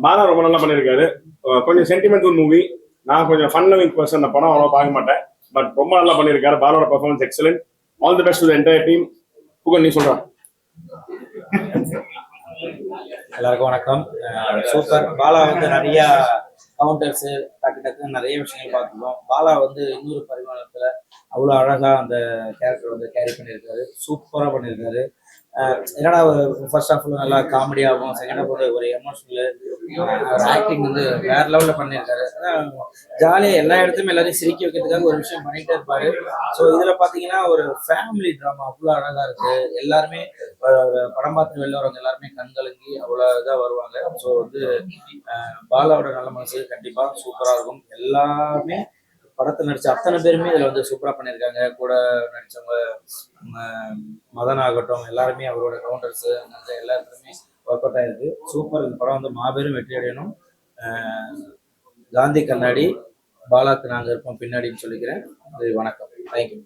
பாலா ரொம்ப நல்லா பண்ணியிருக்காரு. கொஞ்சம் சென்டிமெண்டல் மூவி. நான் கொஞ்சம் ஃபன் லவிங் பர்சன், அந்த படம் அவ்வளோ பார்க்க மாட்டேன். பட் ரொம்ப நல்லா பண்ணியிருக்காரு. பாலாவோட performance excellent. All the best to the entire team. Pugazh, நீ சொல்ற. எல்லாருக்கும் வணக்கம். சூப்பர். பாலா வந்து நிறைய கவுண்டர்ஸ் டக்கு நிறைய விஷயங்கள் பார்த்துருக்கோம். பாலா வந்து இன்னொரு பரிமாணத்துல அவ்வளோ அழகா அந்த கேரக்டர் வந்து கேரி பண்ணியிருக்காரு. சூப்பராக பண்ணியிருக்காரு. என்னடா ஃபர்ஸ்ட் ஹாஃப்ல நல்லா காமெடியாகவும், செகண்ட் ஹாஃப் வந்து ஒரு எமோஷனல், ஒரு ஆக்டிங் வந்து வேற லெவலில் பண்ணியிருக்காரு. ஜாலியாக எல்லா இடத்துலையும் எல்லாரையும் சிரிக்க வைக்கிறதுக்காக ஒரு விஷயம் பண்ணிட்டே இருப்பாரு. ஸோ இதில் பார்த்தீங்கன்னா ஒரு ஃபேமிலி ட்ராமா அவ்வளோ அழகாக இருக்கு. எல்லாருமே படம் பார்த்து வெளில வரவங்க எல்லாருமே கண்கலங்கி அவ்வளோ இதாக வருவாங்க. ஸோ வந்து பாலாவோட நல்ல மனசு கண்டிப்பாக சூப்பராக இருக்கும். எல்லாமே படத்தை நடிச்ச அத்தனை பேருமே இதில் வந்து சூப்பராக பண்ணியிருக்காங்க. கூட நடித்தவங்க மதன் ஆகட்டும், எல்லாருமே அவரோட கவுண்டர்ஸு எல்லாருமே ஒர்க் அவுட் ஆயிருக்கு. சூப்பர். இந்த படம் வந்து மாபெரும் வெற்றி அடையணும். காந்தி கண்ணாடி, பாலாக்கு நாங்கள் இருப்போம் பின்னாடின்னு சொல்லிக்கிறேன். வணக்கம். தேங்க்யூ.